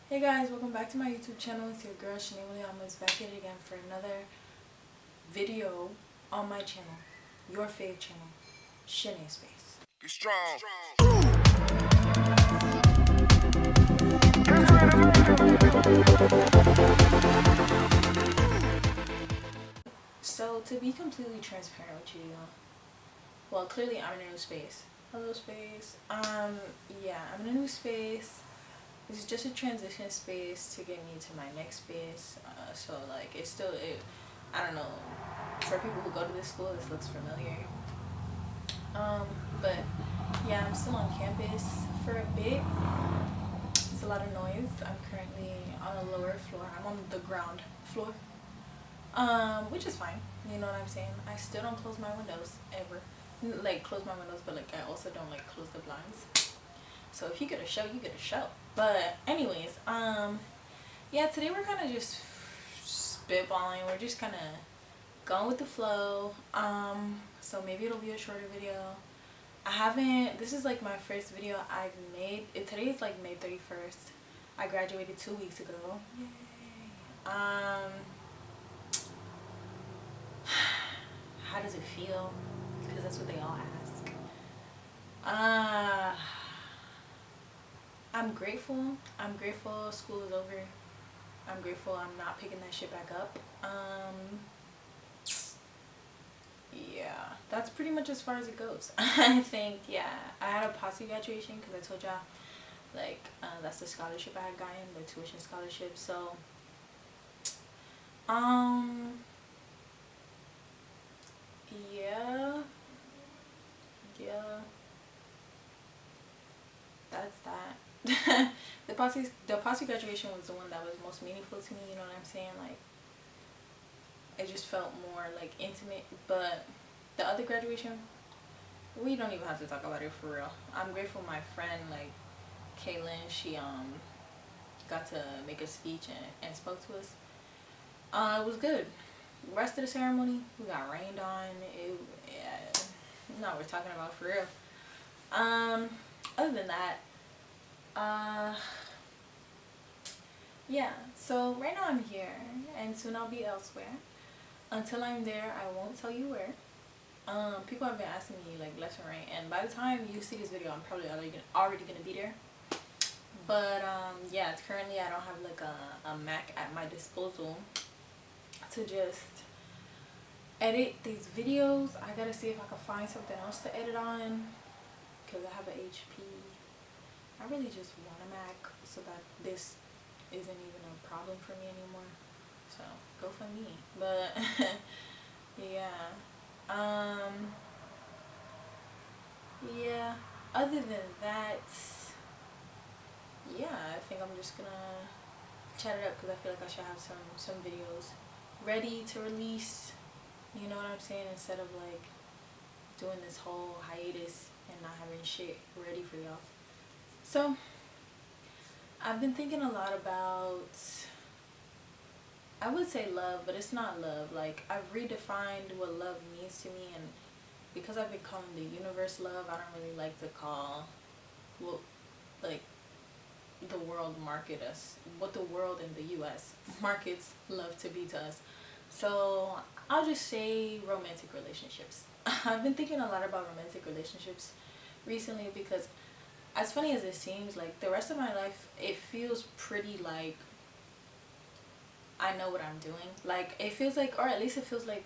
Hey guys, welcome back to my YouTube channel. It's your girl Shanae. I'm back at it again for another video on my channel, your fave channel, Shanae Space. Be strong. So to be completely transparent with you, well, clearly I'm in a new space. Hello space. Yeah, I'm in a new space. This is just a transition space to get me to my next space. So like it's still I don't know. For people who go to this school, this looks familiar. But yeah, I'm still on campus for a bit. It's a lot of noise. I'm currently on a lower floor. I'm on the ground floor. Which is fine. You know what I'm saying? I still don't close my windows ever. Like close my windows, but like I also don't like close the blinds. So if you get a show, you get a show. But anyways, yeah, today we're kind of just spitballing. We're just kind of going with the flow. So maybe it'll be a shorter video. This is like my first video I've made. Today is like May 31st. I graduated 2 weeks ago. Yay. How does it feel? Because that's what they all ask. I'm grateful. I'm grateful school is over. I'm grateful I'm not picking that shit back up. Yeah, that's pretty much as far as it goes. I think, yeah, I had a posse graduation because I told y'all, like, that's the scholarship I had gotten, the tuition scholarship. So, yeah, that's that. The posse graduation was the one that was most meaningful to me. You know what I'm saying? Like, it just felt more like intimate. But the other graduation, we don't even have to talk about it for real. I'm grateful my friend like Kaylin, she got to make a speech and spoke to us. It was good. The rest of the ceremony, we got rained on. No, we're talking about for real. Other than that, yeah. So right now I'm here, and soon I'll be elsewhere. Until I'm there, I won't tell you where. People have been asking me like left and right, and by the time you see this video, I'm probably already gonna be there. But yeah, currently I don't have like a Mac at my disposal to just edit these videos. I gotta see if I can find something else to edit on because I have an HP. I really just want a Mac so that this isn't even a problem for me anymore. So go for me. But yeah. Yeah, other than that, yeah, I think I'm just gonna chat it up because I feel like I should have some videos ready to release, you know what I'm saying, instead of like doing this whole hiatus and not having shit ready for y'all. So I've been thinking a lot about, I would say love, but it's not love. Like, I've redefined what love means to me, and because I've been calling the universe love, I don't really like to call what, like, the world market us, what the world in the US markets love to be to us. So I'll just say romantic relationships. I've been thinking a lot about romantic relationships recently because, as funny as it seems, like the rest of my life, it feels pretty like I know what I'm doing. Like, it feels like, or at least it feels like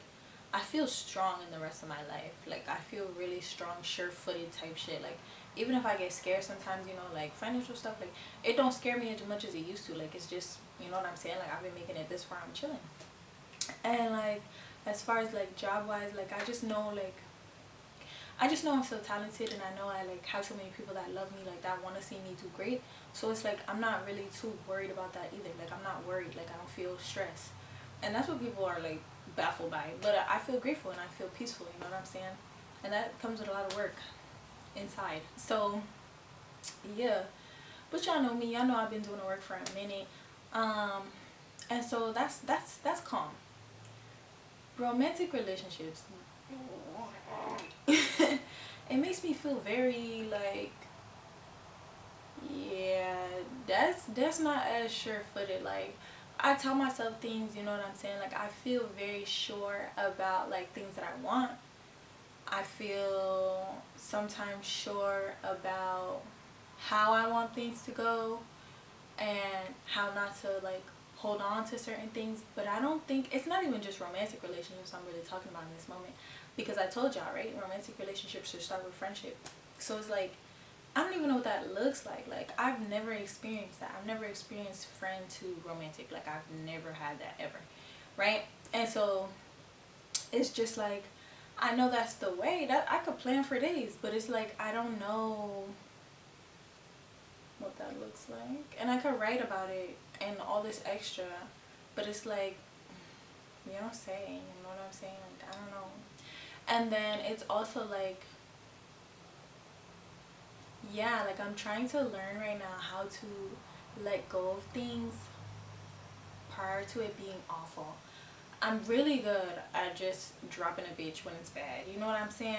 I feel strong in the rest of my life. Like, I feel really strong, sure-footed type shit. Like, even if I get scared sometimes, you know, like financial stuff, like it don't scare me as much as it used to. Like, it's just, you know what I'm saying, like I've been making it this far, I'm chilling. And like, as far as like job-wise, like I just know I'm so talented, and I know I like have so many people that love me, like that want to see me do great. So it's like I'm not really too worried about that either. Like, I'm not worried, like I don't feel stressed. And that's what people are like baffled by. But I feel grateful and I feel peaceful, you know what I'm saying? And that comes with a lot of work inside. So yeah. But y'all know me, y'all know I've been doing the work for a minute. And so that's calm. Romantic relationships, it makes me feel very like Yeah, that's not as sure-footed. Like, I tell myself things, you know what I'm saying? Like, I feel very sure about like things that I want. I feel sometimes sure about how I want things to go and how not to like hold on to certain things. But I don't think it's not even just romantic relationships I'm really talking about in this moment, because I told y'all, right, romantic relationships should start with friendship. So it's like, I don't even know what that looks like. Like, I've never experienced that. I've never experienced friend to romantic. Like, I've never had that ever, right? And so it's just like, I know that's the way that I could plan for days, but it's like I don't know what that looks like, and I could write about it and all this extra, but it's like, you know what I'm saying? You know what I'm saying? Like, I don't know. And then it's also like, yeah, like I'm trying to learn right now how to let go of things prior to it being awful. I'm really good at just dropping a bitch when it's bad. You know what I'm saying?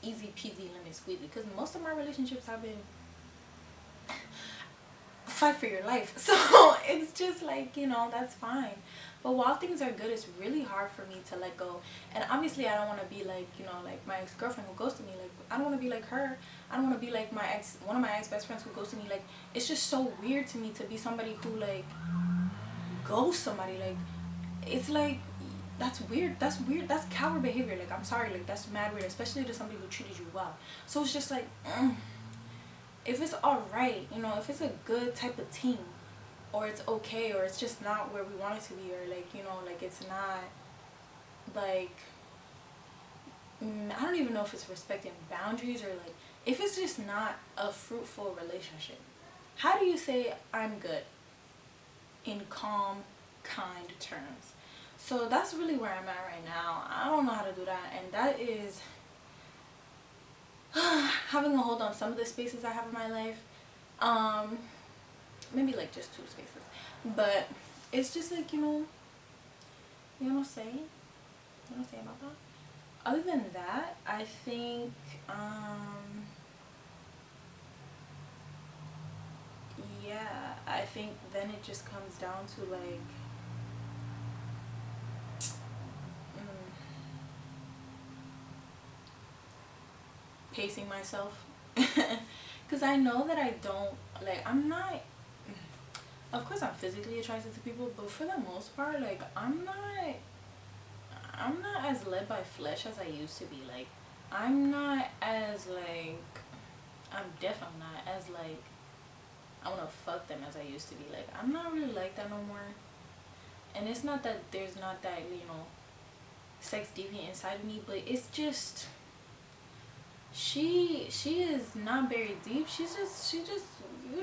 Easy peasy lemon squeezy. Because most of my relationships have been fight for your life. So it's just like, you know, that's fine. But while things are good, it's really hard for me to let go. And obviously I don't want to be like, you know, like my ex-girlfriend who ghosted me. Like, I don't want to be like her. I don't want to be like one of my ex-best friends who ghosted me. Like, it's just so weird to me to be somebody who like ghosts somebody. Like, it's like, that's weird. That's weird. That's coward behavior. Like, I'm sorry. Like, that's mad weird, especially to somebody who treated you well. So it's just like, if it's alright, you know, if it's a good type of team, or it's okay, or it's just not where we want it to be, or like, you know, like it's not like, I don't even know if it's respecting boundaries, or like if it's just not a fruitful relationship. How do you say I'm good in calm, kind terms? So that's really where I'm at right now. I don't know how to do that, and that is having a hold on some of the spaces I have in my life. Maybe like just 2 spaces, but it's just like, you know what I'm saying? You know what I'm saying about that? Other than that, I think yeah, I think then it just comes down to like pacing myself. Because I know that I don't, like, I'm not, of course I'm physically attracted to people, but for the most part, like, I'm not as led by flesh as I used to be. Like, I'm not as like, I'm definitely not as like, I want to fuck them as I used to be. Like, I'm not really like that no more. And it's not that there's not that, sex deviant inside of me, but it's just, she is not very deep. You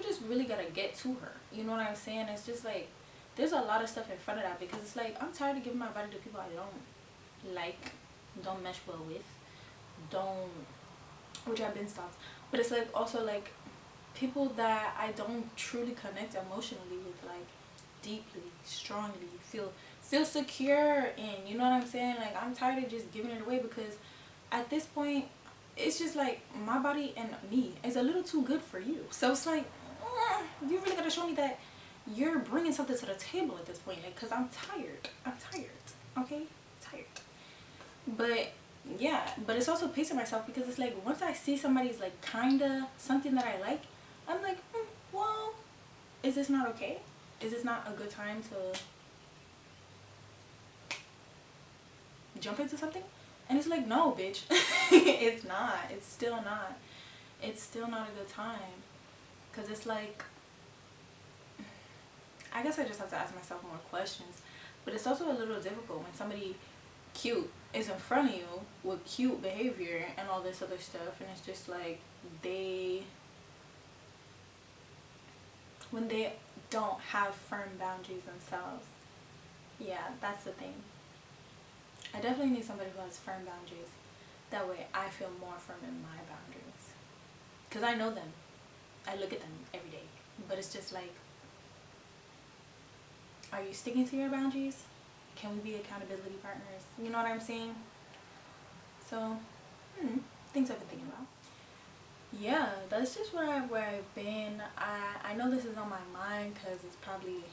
just really gotta get to her. You know what I'm saying? It's just like, there's a lot of stuff in front of that, because it's like, I'm tired of giving my body to people I don't like, don't mesh well with, don't, which I've been stopped. But it's like also like people that I don't truly connect emotionally with, like deeply, strongly, feel secure in. You know what I'm saying? Like, I'm tired of just giving it away, because at this point it's just like my body and me is a little too good for you. So it's like, you really gotta show me that you're bringing something to the table at this point. Like, because I'm tired. Okay, tired. But yeah, but it's also pacing myself, because it's like, once I see somebody's like kinda something that I like, I'm like, well, is this not okay? Is this not a good time to jump into something? And it's like, no, bitch. It's not. It's still not. It's still not a good time. Because it's like, I guess I just have to ask myself more questions. But it's also a little difficult when somebody cute is in front of you with cute behavior and all this other stuff, and it's just like, when they don't have firm boundaries themselves. Yeah, that's the thing. I definitely need somebody who has firm boundaries. That way I feel more firm in my boundaries. Because I know them. I look at them every day. But it's just like, are you sticking to your boundaries? Can we be accountability partners? You know what I'm saying? So, things I've been thinking about. yeah, that's just where I've been. I know this is on my mind because it's probably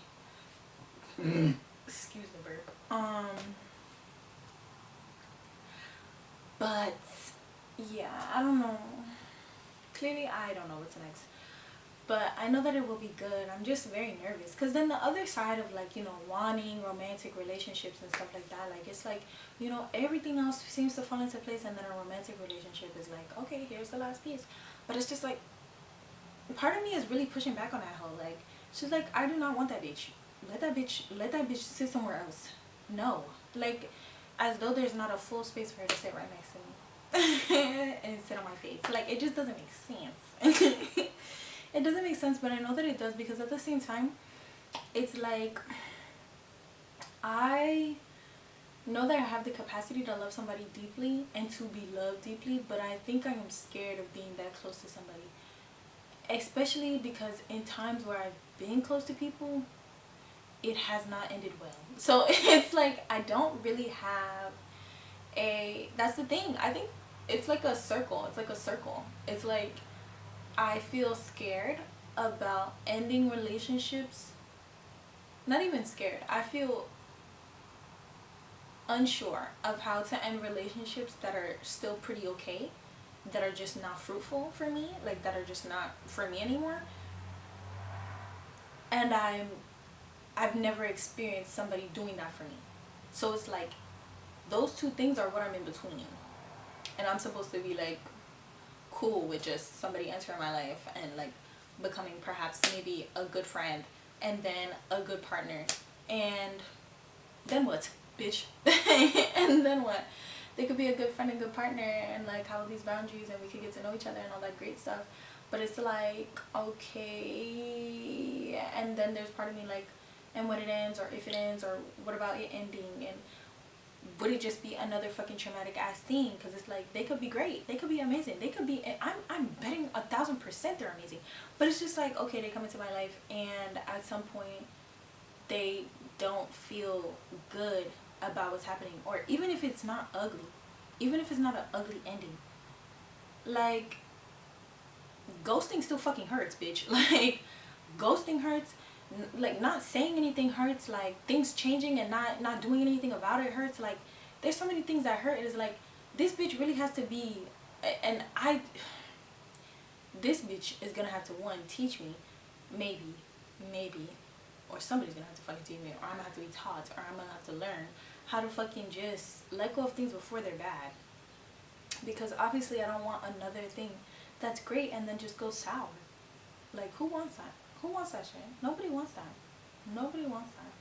excuse the burp. But yeah, I don't know. Clearly, I don't know what's next. But I know that it will be good. I'm just very nervous because then the other side of like, you know, wanting romantic relationships and stuff like that, like it's like, you know, everything else seems to fall into place, and then a romantic relationship is like, okay, here's the last piece. But it's just like, part of me is really pushing back on that hoe. Like, she's like, I do not want that bitch. Let that bitch sit somewhere else. No. Like, as though there's not a full space for her to sit right next to me and sit on my face. Like, it just doesn't make sense. It doesn't make sense, but I know that it does, because at the same time, it's like, I know that I have the capacity to love somebody deeply and to be loved deeply, but I think I am scared of being that close to somebody. Especially because in times where I've been close to people, it has not ended well. So it's like, I don't really have that's the thing. I think it's like a circle. It's like a circle. It's like, I feel scared about ending relationships. Not even scared. I feel unsure of how to end relationships that are still pretty okay, that are just not fruitful for me, like that are just not for me anymore. And I've never experienced somebody doing that for me. So it's like, those two things are what I'm in between. And I'm supposed to be like cool with just somebody entering my life and like becoming perhaps maybe a good friend and then a good partner. And then what, bitch? And then what? They could be a good friend and good partner and like have all these boundaries, and we could get to know each other and all that great stuff. But it's like, okay, and then there's part of me like, and when it ends, or if it ends, or what about it ending, and would it just be another fucking traumatic ass thing? Because it's like, they could be great, they could be amazing, they could be, I'm betting 1,000% they're amazing, but it's just like, okay, they come into my life and at some point they don't feel good about what's happening. Or even if it's not ugly, even if it's not an ugly ending, like, ghosting still fucking hurts, bitch. Like, ghosting hurts. Like, not saying anything hurts. Like, things changing and not doing anything about it hurts. Like, there's so many things that hurt. It is like, this bitch really has to be, and this bitch is gonna have to, one, teach me, maybe, or somebody's gonna have to fucking teach me, or I'm gonna have to be taught, or I'm gonna have to learn how to fucking just let go of things before they're bad. Because obviously I don't want another thing that's great and then just goes sour. Like, who wants that? Who wants that shit? Nobody wants that. Nobody wants that.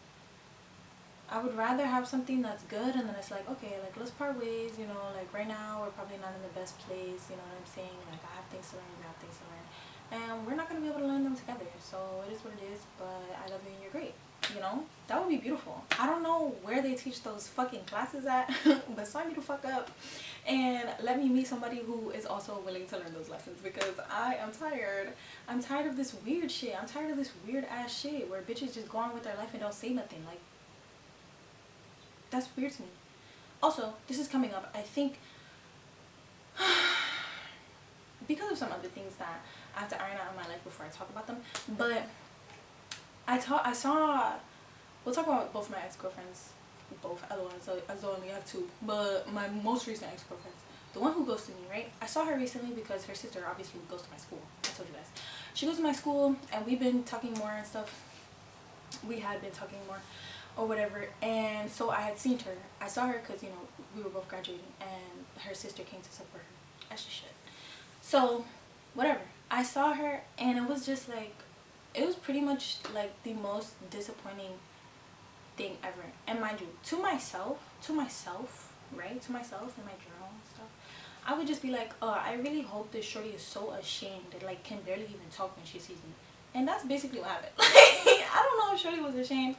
I would rather have something that's good and then it's like, okay, like, let's part ways, you know, like, right now we're probably not in the best place, you know what I'm saying? Like, I have things to learn, you have things to learn, and we're not going to be able to learn them together. So it is what it is, but I love you and you're great. You know, that would be beautiful. I don't know where they teach those fucking classes at, but sign me the fuck up and let me meet somebody who is also willing to learn those lessons, because I am tired. I'm tired of this weird shit. I'm tired of this weird ass shit where bitches just go on with their life and don't say nothing. Like, that's weird to me. Also, this is coming up, I think, because of some other things that I have to iron out in my life before I talk about them. But I saw, we'll talk about both my ex-girlfriends, both, LOL, so I only have two, but my most recent ex-girlfriends, the one who ghosted me, right? I saw her recently because her sister obviously goes to my school. I told you guys. She goes to my school and we've been talking more and stuff. We had been talking more or whatever, and so I had seen her. I saw her because, you know, we were both graduating and her sister came to support her. As she should. So, whatever. I saw her and it was just like, it was pretty much like the most disappointing thing ever. And mind you, to myself, right? To myself in my journal and stuff, I would just be like, oh, I really hope this shorty is so ashamed that, like, can barely even talk when she sees me. And that's basically what happened. I don't know if shorty was ashamed,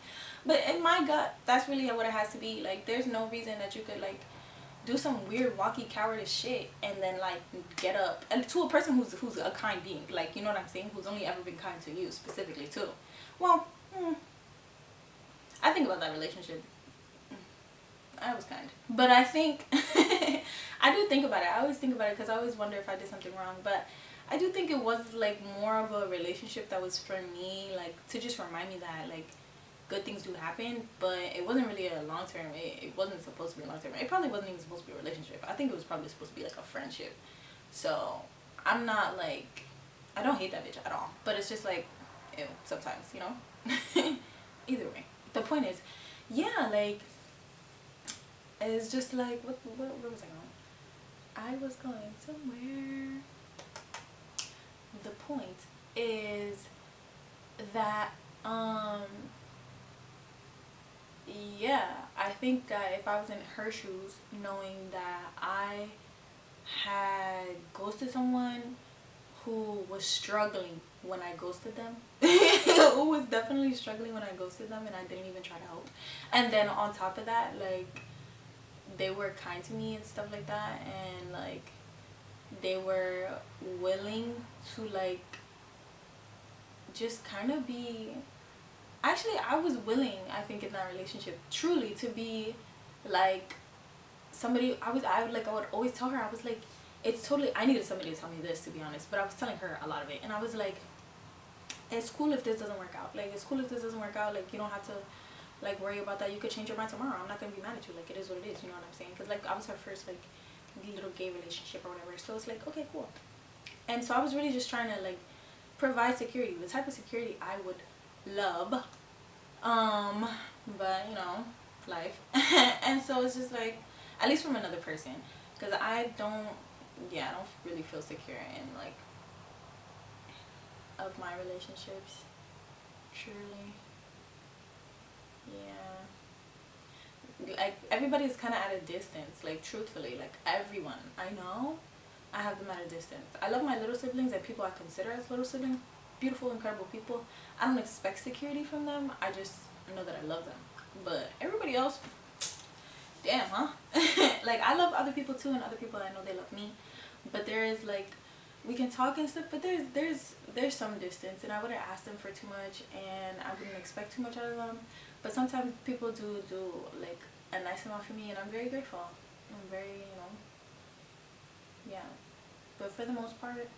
but in my gut, that's really what it has to be. Like, there's no reason that you could, like, do some weird walkie cowardice shit and then, like, get up, and to a person who's a kind being, like, you know what I'm saying, who's only ever been kind to you specifically too. Well, I think about that relationship, I was kind, but I think I do think about it. I always think about it because I always wonder if I did something wrong. But I do think it was like more of a relationship that was for me, like to just remind me that like good things do happen, but it wasn't really a long term. It wasn't supposed to be a long term. It probably wasn't even supposed to be a relationship. I think it was probably supposed to be like a friendship. So I'm not like, I don't hate that bitch at all, but it's just like, ew, sometimes, you know. Either way, the point is, yeah, like it's just like where was I going? I was going somewhere. The point is that yeah, I think that if I was in her shoes, knowing that I had ghosted someone who was struggling when I ghosted them, who was definitely struggling when I ghosted them, and I didn't even try to help, and then on top of that, like they were kind to me and stuff like that, and like they were willing to like just kind of be, actually I was willing, I think, in that relationship truly to be like somebody. I would always tell her, I was like, it's totally, I needed somebody to tell me this, to be honest, but I was telling her a lot of it, and I was like, it's cool if this doesn't work out, like it's cool if this doesn't work out, like you don't have to like worry about that, you could change your mind tomorrow, I'm not gonna be mad at you, like it is what it is, you know what I'm saying? Because like I was her first like little gay relationship or whatever, so it's like, okay, cool. And so I was really just trying to like provide security, the type of security I would love, but you know, life. And so it's just like, at least from another person, because I don't really feel secure in like of my relationships, truly. Yeah, like everybody's kind of at a distance, like truthfully, like everyone I know, I have them at a distance. I love my little siblings and people I consider as little siblings, beautiful, incredible people. I don't expect security from them, I just know that I love them. But everybody else, damn, huh? Like I love other people too, and other people I know they love me, but there is like, we can talk and stuff, but there's some distance, and I wouldn't ask them for too much, and I wouldn't expect too much out of them. But sometimes people do like a nice amount for me, and I'm very grateful. I'm very, you know, yeah. But for the most part,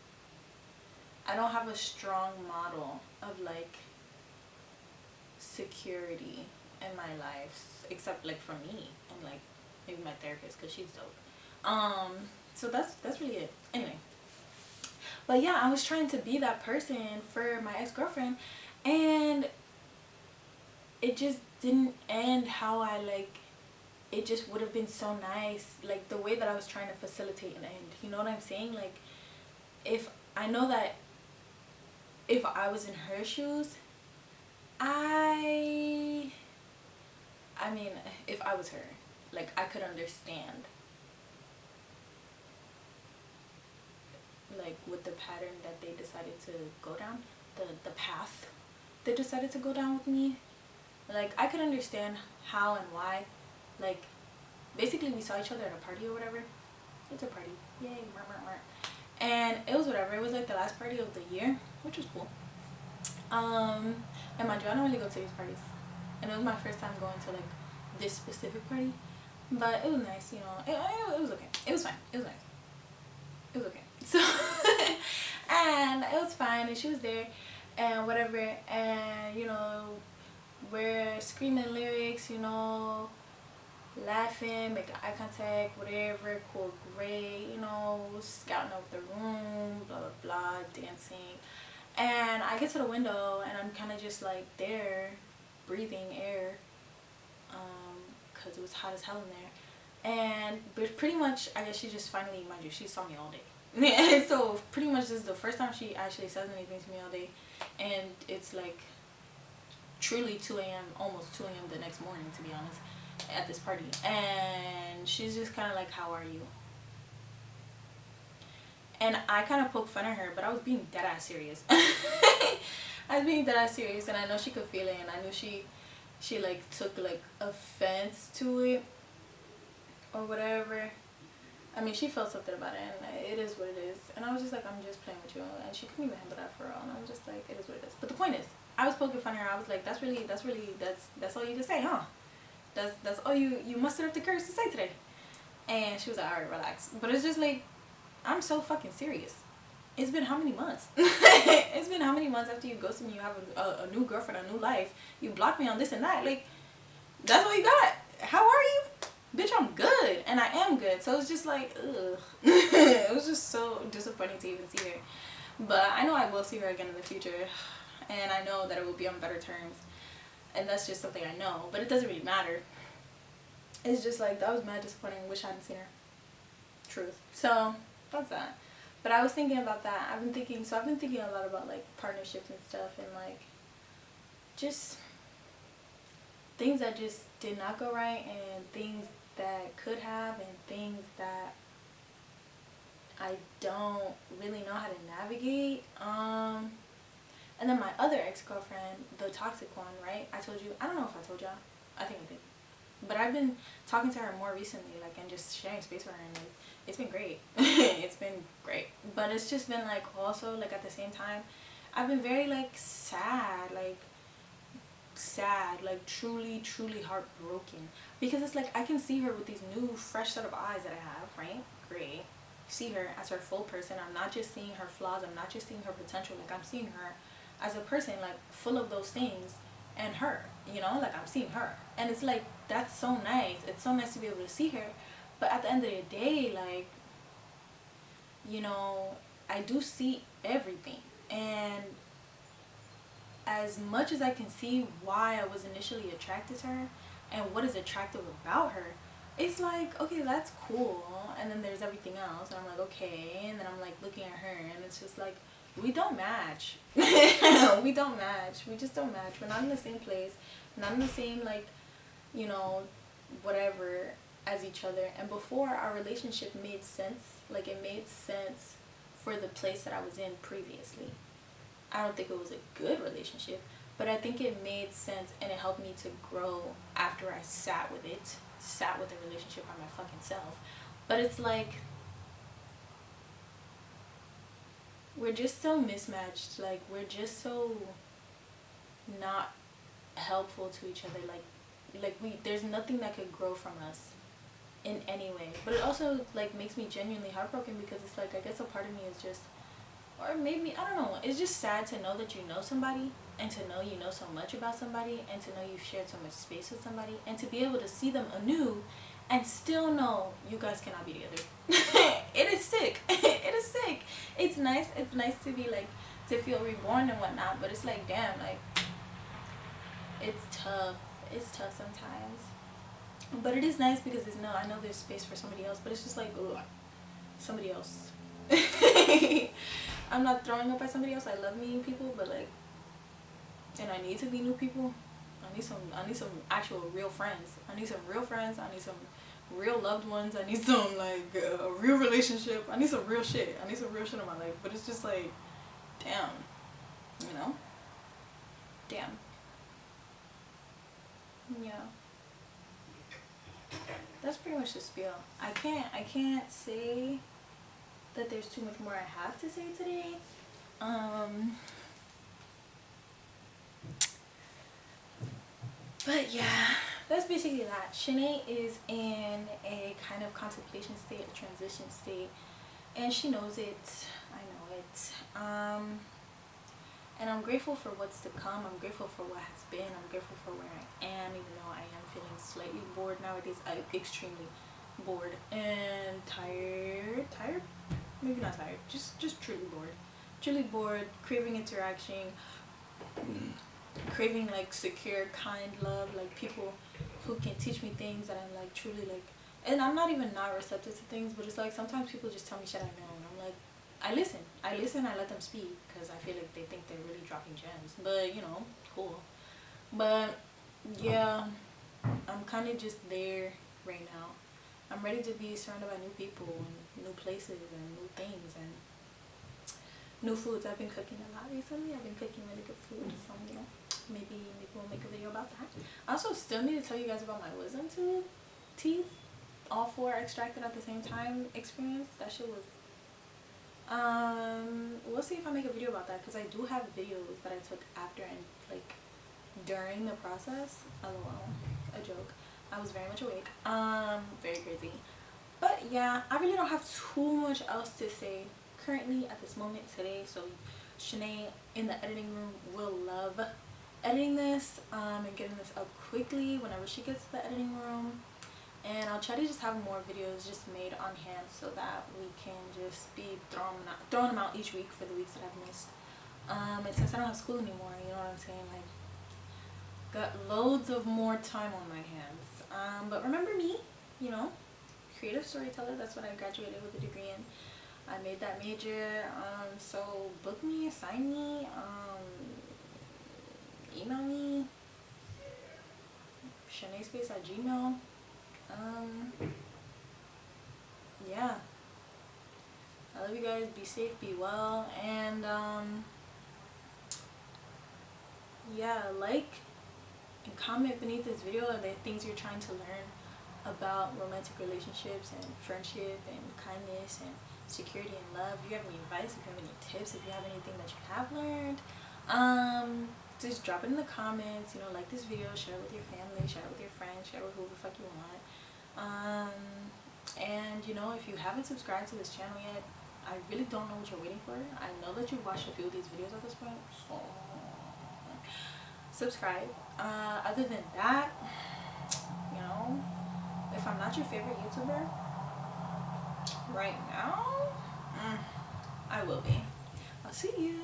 I don't have a strong model of like security in my life, except like for me and like maybe my therapist, because she's dope. So that's really it. Anyway, but yeah, I was trying to be that person for my ex-girlfriend, and it just didn't end how I like, it just would have been so nice, like the way that I was trying to facilitate an end, you know what I'm saying? Like if I know that if I was in her shoes, I mean, if I was her, like I could understand like with the pattern that they decided to go down, the path they decided to go down with me. Like I could understand how and why. Like basically we saw each other at a party or whatever. It's a party, yay, and it was whatever, it was like the last party of the year, which was cool. And mind you, I don't really go to these parties, and it was my first time going to like this specific party, but it was nice, you know. It was okay, it was fine, it was nice, it was okay. So and it was fine, and she was there and whatever, and you know, we're screaming lyrics, you know, laughing, making eye contact, whatever, cool, great, you know, scouting out the room, blah blah blah, dancing. And I get to the window, and I'm kind of just like there breathing air, because it was hot as hell in there. And but pretty much, I guess she just finally, mind you, she saw me all day. And so pretty much this is the first time she actually says anything to me all day, and it's like truly 2 a.m, almost 2 a.m the next morning, to be honest, at this party. And she's just kind of like, how are you? And I kind of poked fun at her, but I was being dead ass serious. I was being dead ass serious, and I know she could feel it, and I knew she like took like offense to it or whatever. I mean, she felt something about it, and it is what it is. And I was just like, I'm just playing with you, and she couldn't even handle that for all. And I was just like, it is what it is. But the point is, I was poking fun at her. I was like, that's all you can say, huh? That's all you mustered up the courage to say today. And she was like, alright, relax. But it's just like, I'm so fucking serious. it's been how many months? It's been how many months after you ghosted me, you have a new girlfriend, a new life, you blocked me on this and that, like, that's all you got. How are you? Bitch, I'm good, and I am good. So it's just like, ugh. It was just so disappointing to even see her. But I know I will see her again in the future, and I know that it will be on better terms, and that's just something I know. But it doesn't really matter. It's just like, that was mad disappointing. Wish I hadn't seen her. Truth. So that's that. But I was thinking about that. I've been thinking a lot about like partnerships and stuff, and like just things that just did not go right, and things that could have, and things that I don't really know how to navigate. And then my other ex-girlfriend, the toxic one, right? I told you, I don't know if I told y'all. I think I did. But I've been talking to her more recently, like, and just sharing space with her, and like, it's been great. It's been great. But it's just been like, also, like, at the same time, I've been very like sad, like truly heartbroken, because it's like I can see her with these new fresh set of eyes that I have, right? Great. See her as her full person. I'm not just seeing her flaws, I'm not just seeing her potential, like I'm seeing her as a person, like full of those things, and her, you know, like I'm seeing her, and it's like, that's so nice. It's so nice to be able to see her. But at the end of the day, like, you know, I do see everything, and as much as I can see why I was initially attracted to her and what is attractive about her, it's like, okay, that's cool, and then there's everything else, and I'm like, okay, and then I'm like looking at her, and it's just like, we don't match. We don't match. We just don't match. We're not in the same place, not in the same, like, you know, whatever, as each other. And before, our relationship made sense. Like, it made sense for the place that I was in previously. I don't think it was a good relationship, but I think it made sense, and it helped me to grow after I sat with the relationship by my fucking self. But it's like, we're just so mismatched. Like, we're just so not helpful to each other. Like there's nothing that could grow from us in any way. But it also like makes me genuinely heartbroken, because it's like, I guess a part of me is just, or maybe, I don't know, it's just sad to know that you know somebody, and to know you know so much about somebody, and to know you've shared so much space with somebody, and to be able to see them anew and still know you guys cannot be together. It is sick. It is sick. It's nice to be like, to feel reborn and whatnot, but it's like, damn, like, it's tough sometimes. But it is nice because I know there's space for somebody else, but it's just like, ugh, somebody else. I'm not throwing up at somebody else. I love meeting people, but like, and I need to meet new people. I need some actual real friends. I need some real friends. I need some real loved ones. I need some like a real relationship. I need some real shit. I need some real shit in my life. But it's just like, damn, you know, damn. Yeah. That's pretty much the spiel. I can't say that there's too much more I have to say today. But yeah, that's basically that. Shanae is in a kind of contemplation state, a transition state, and she knows it. I know it. And I'm grateful for what's to come. I'm grateful for what has been. I'm grateful for where I am, even though I am feeling slightly bored nowadays. I'm extremely bored and tired. Tired? Maybe not tired. Just truly bored. Truly bored, craving interaction, craving like secure, kind love, like people who can teach me things that I'm like truly like. And I'm not even not receptive to things, but it's like sometimes people just tell me shit I know, and I'm like, I listen, I let them speak, because I feel like they think they're really dropping gems, but you know, cool. But yeah, I'm kind of just there right now. I'm ready to be surrounded by new people and new places and new things and new foods. I've been cooking a lot recently. I've been cooking really good food, so you know, maybe we'll make a video about that. I also still need to tell you guys about my wisdom teeth, all 4 extracted at the same time experience. That shit was, we'll see if I make a video about that, because I do have videos that I took after and like during the process. LOL, a joke. I was very much awake. Very crazy. But yeah, I really don't have too much else to say, currently at this moment today. So Shanae in the editing room will love editing this and getting this up quickly whenever she gets to the editing room. And I'll try to just have more videos just made on hand so that we can just be throwing them out each week for the weeks that I've missed. And since I don't have school anymore, you know what I'm saying, like, got loads of more time on my hands. But remember me, you know, creative storyteller, that's what I graduated with a degree in. I made that major. So book me, sign me, email me, shanaespace@gmail. Yeah, I love you guys. Be safe, be well, and yeah, like and comment beneath this video are the things you're trying to learn about romantic relationships and friendship and kindness and security and love. If you have any advice, if you have any tips, if you have anything that you have learned, just drop it in the comments. You know, like this video, share it with your family, share it with your friends, share it with who the fuck you want. And you know, if you haven't subscribed to this channel yet, I really don't know what you're waiting for. I know that you've watched a few of these videos at this point, so subscribe. Other than that, you know, if I'm not your favorite YouTuber right now, I will be. I'll see you.